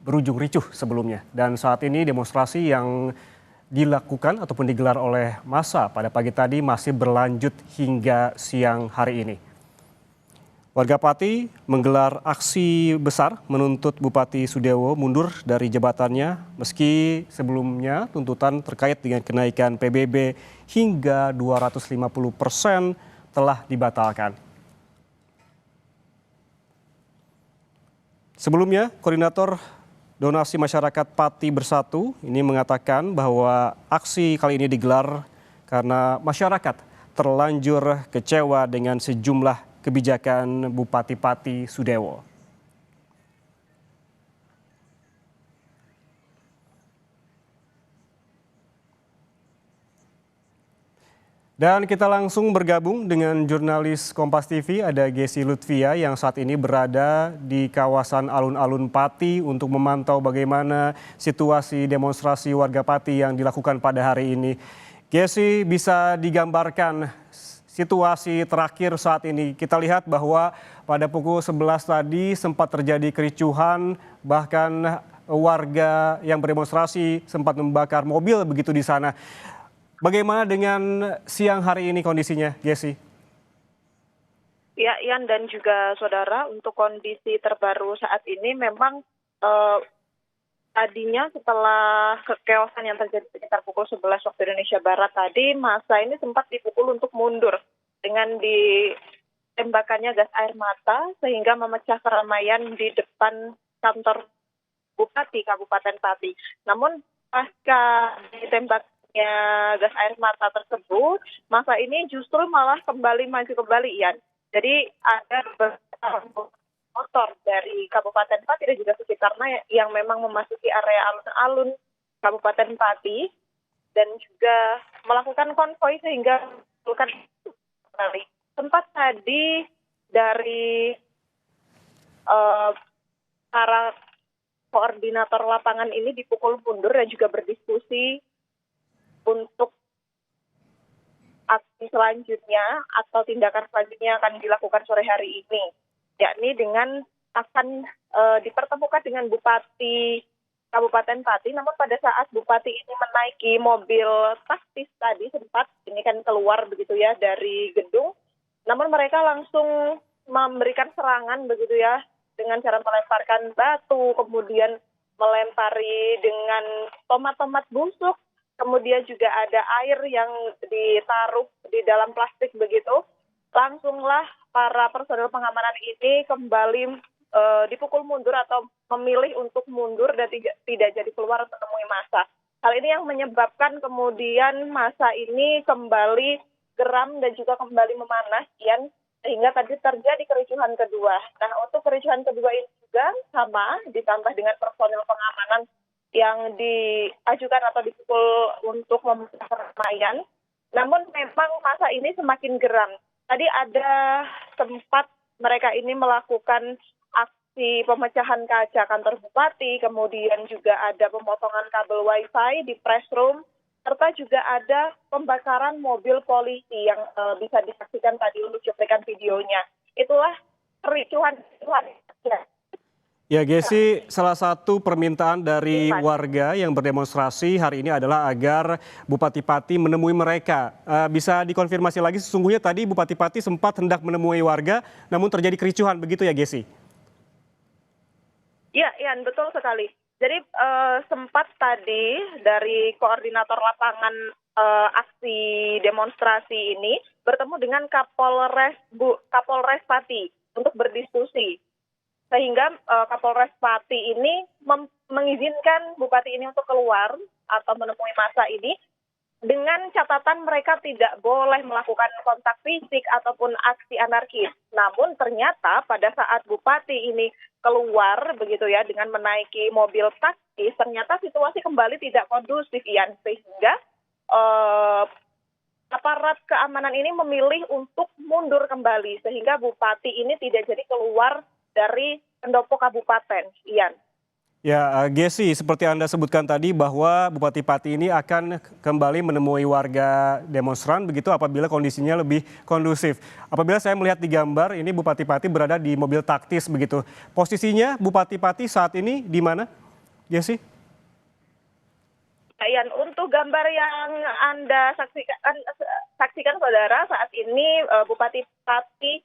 berujung ricuh sebelumnya. Dan saat ini demonstrasi yang dilakukan ataupun digelar oleh massa pada pagi tadi masih berlanjut hingga siang hari ini. Warga Pati menggelar aksi besar menuntut Bupati Sudewo mundur dari jabatannya meski sebelumnya tuntutan terkait dengan kenaikan PBB hingga 250% telah dibatalkan. Sebelumnya, Koordinator Donasi Masyarakat Pati Bersatu ini mengatakan bahwa aksi kali ini digelar karena masyarakat terlanjur kecewa dengan sejumlah kebijakan Bupati Pati Sudewo. Dan kita langsung bergabung dengan jurnalis Kompas TV, ada Gesi Lutfia yang saat ini berada di kawasan alun-alun Pati untuk memantau bagaimana situasi demonstrasi warga Pati yang dilakukan pada hari ini. Gesi, bisa digambarkan situasi terakhir saat ini? Kita lihat bahwa pada pukul 11 tadi sempat terjadi kericuhan, bahkan warga yang berdemonstrasi sempat membakar mobil begitu di sana. Bagaimana dengan siang hari ini kondisinya, Gesi? Ya, Ian dan juga saudara, untuk kondisi terbaru saat ini memang tadinya setelah kekeosan yang terjadi sekitar pukul 11 waktu Indonesia Barat tadi, massa ini sempat dipukul untuk mundur dengan ditembakannya gas air mata sehingga memecah keramaian di depan kantor Bupati Kabupaten Pati. Namun pasca ditembaknya gas air mata tersebut, massa ini justru malah maju kembali, Ian. Jadi ada beberapa motor dari Kabupaten Pati dan juga sekitarnya yang memang memasuki area alun-alun Kabupaten Pati dan juga melakukan konvoi sehingga melakukan kembali. Sempat tadi dari para koordinator lapangan ini dipukul mundur dan juga berdiskusi untuk aksi selanjutnya atau tindakan selanjutnya akan dilakukan sore hari ini, yakni dengan akan dipertemukan dengan Bupati Kabupaten Pati. Namun pada saat Bupati ini menaiki mobil taktis tadi sempat ini kan keluar begitu ya dari gedung, namun mereka langsung memberikan serangan begitu ya dengan cara melemparkan batu, kemudian melempari dengan tomat-tomat busuk. Kemudian juga ada air yang ditaruh di dalam plastik begitu. Langsunglah para personel pengamanan ini kembali dipukul mundur atau memilih untuk mundur dan tidak jadi keluar untuk menemui massa. Hal ini yang menyebabkan kemudian massa ini kembali geram dan juga kembali memanas, sehingga tadi terjadi kericuhan kedua. Nah, untuk kericuhan kedua ini juga sama, ditambah dengan personel pengamanan yang diajukan atau dipukul untuk memecah keramaian. Namun memang masa ini semakin geram. Tadi ada sempat mereka ini melakukan aksi pemecahan kaca kantor bupati, kemudian juga ada pemotongan kabel wifi di press room, serta juga ada pembakaran mobil polisi yang bisa disaksikan tadi untuk cuplikan videonya. Itulah kericuhan. Ya, Gesi, salah satu permintaan dari warga yang berdemonstrasi hari ini adalah agar Bupati Pati menemui mereka. Bisa dikonfirmasi lagi, sesungguhnya tadi Bupati Pati sempat hendak menemui warga, namun terjadi kericuhan, begitu ya, Gesi? Ya, Ian, betul sekali. Jadi sempat tadi dari koordinator lapangan aksi demonstrasi ini bertemu dengan Kapolres Pati untuk berdiskusi. Sehingga Kapolres Pati ini mengizinkan Bupati ini untuk keluar atau menemui massa ini dengan catatan mereka tidak boleh melakukan kontak fisik ataupun aksi anarkis. Namun ternyata pada saat Bupati ini keluar begitu ya dengan menaiki mobil taktis, ternyata situasi kembali tidak kondusif, Ian, sehingga aparat keamanan ini memilih untuk mundur kembali sehingga Bupati ini tidak jadi keluar dari pendopo kabupaten, Ian. Ya, Gesi, seperti Anda sebutkan tadi bahwa Bupati Pati ini akan kembali menemui warga demonstran begitu apabila kondisinya lebih kondusif. Apabila saya melihat di gambar, ini Bupati Pati berada di mobil taktis begitu. Posisinya Bupati Pati saat ini di mana? Gesi? Yan, untuk gambar yang Anda saksikan saudara, saat ini Bupati Pati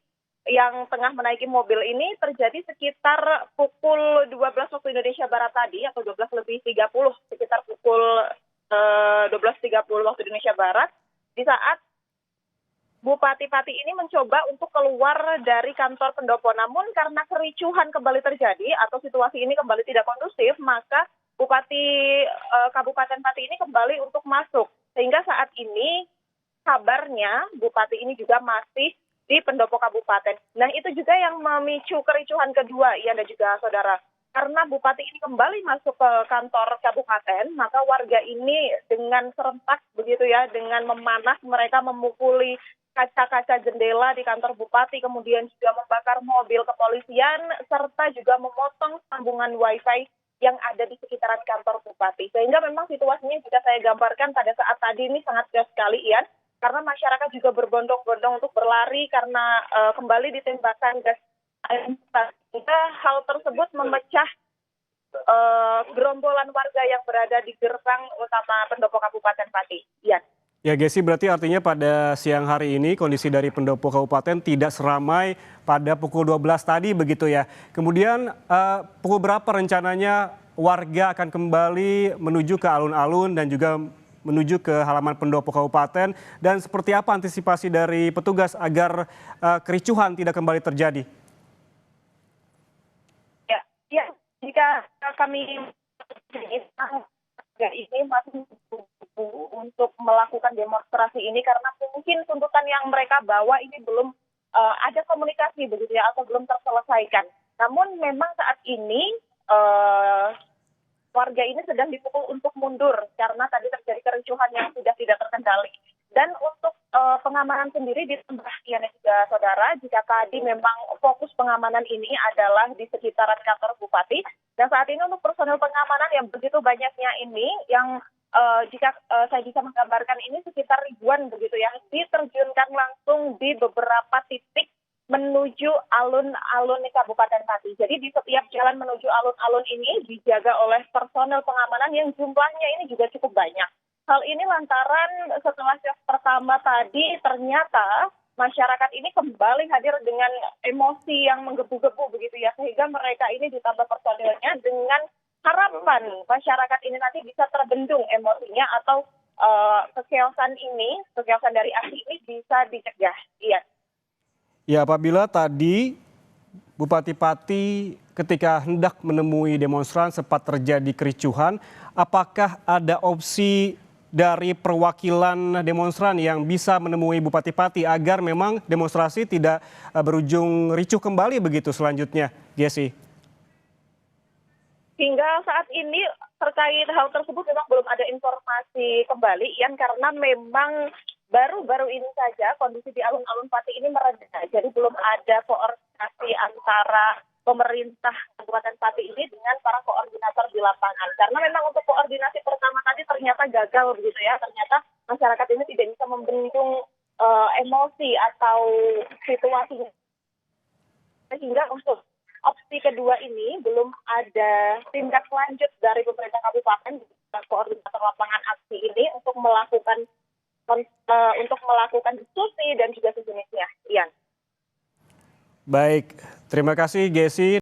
yang tengah menaiki mobil ini terjadi sekitar pukul 12 waktu Indonesia Barat tadi, atau 12:30, sekitar pukul 12:30 waktu Indonesia Barat, di saat Bupati Pati ini mencoba untuk keluar dari kantor pendopo. Namun karena kericuhan kembali terjadi atau situasi ini kembali tidak kondusif, maka Bupati Kabupaten Pati ini kembali untuk masuk. Sehingga saat ini kabarnya Bupati ini juga masih di pendopo kabupaten. Nah, itu juga yang memicu kericuhan kedua, Ian dan juga saudara. Karena Bupati ini kembali masuk ke kantor kabupaten, maka warga ini dengan serentak begitu ya, dengan memanah mereka memukuli kaca-kaca jendela di kantor Bupati, kemudian juga membakar mobil kepolisian, serta juga memotong sambungan wifi yang ada di sekitaran kantor Bupati. Sehingga memang situasinya jika saya gambarkan pada saat tadi ini sangat gas sekali, Ian, karena masyarakat juga berbondong-bondong untuk berlari karena kembali ditembakkan gas air mata. Sehingga hal tersebut memecah gerombolan warga yang berada di gerbang utama pendopo Kabupaten Pati. Ian. Ya Gesi, berarti artinya pada siang hari ini kondisi dari pendopo kabupaten tidak seramai pada pukul 12 tadi begitu ya. Kemudian pukul berapa rencananya warga akan kembali menuju ke alun-alun dan juga menuju ke halaman pendopo kabupaten, dan seperti apa antisipasi dari petugas agar kericuhan tidak kembali terjadi? Ya, jika kami ini masih untuk melakukan demonstrasi ini karena mungkin tuntutan yang mereka bawa ini belum ada komunikasi begitu ya, atau belum terselesaikan. Namun memang saat ini warga ini sedang dipukul untuk mundur karena tadi terjadi kericuhan yang sudah tidak terkendali. Dan untuk pengamanan sendiri ditambah Ian dan juga saudara, jika tadi memang fokus pengamanan ini adalah di sekitaran kantor Bupati, dan saat ini untuk personel pengamanan yang begitu banyaknya ini, yang jika saya bisa menggambarkan ini sekitar ribuan begitu ya, diterjunkan langsung di beberapa titik menuju alun-alun di Kabupaten Pati. Jadi di setiap jalan menuju alun-alun ini dijaga oleh personel pengamanan yang jumlahnya ini juga cukup banyak. Hal ini lantaran setelah shift pertama tadi ternyata masyarakat ini kembali hadir dengan emosi yang menggebu-gebu begitu ya, sehingga mereka ini ditambah personelnya dengan harapan masyarakat ini nanti bisa terbendung emosinya atau kekeosan dari aksi ini bisa dicegah. Iya. Ya, apabila tadi Bupati Pati ketika hendak menemui demonstran sempat terjadi kericuhan, apakah ada opsi dari perwakilan demonstran yang bisa menemui Bupati Pati agar memang demonstrasi tidak berujung ricuh kembali begitu selanjutnya, Gesi? Hingga saat ini terkait hal tersebut memang belum ada informasi kembali, Ian, karena memang baru-baru ini saja kondisi di alun-alun Pati ini mereda. Jadi belum ada koordinasi antara pemerintah Kabupaten Pati ini dengan para koordinator di lapangan. Karena memang untuk koordinasi pertama tadi ternyata gagal begitu ya. Ternyata masyarakat ini tidak bisa membendung emosi atau situasinya. Sehingga untuk opsi kedua ini belum ada tindak lanjut dari pemerintah kabupaten koordinator lapangan aksi ini untuk melakukan diskusi dan juga sejenisnya. Ian. Baik, terima kasih Gesi.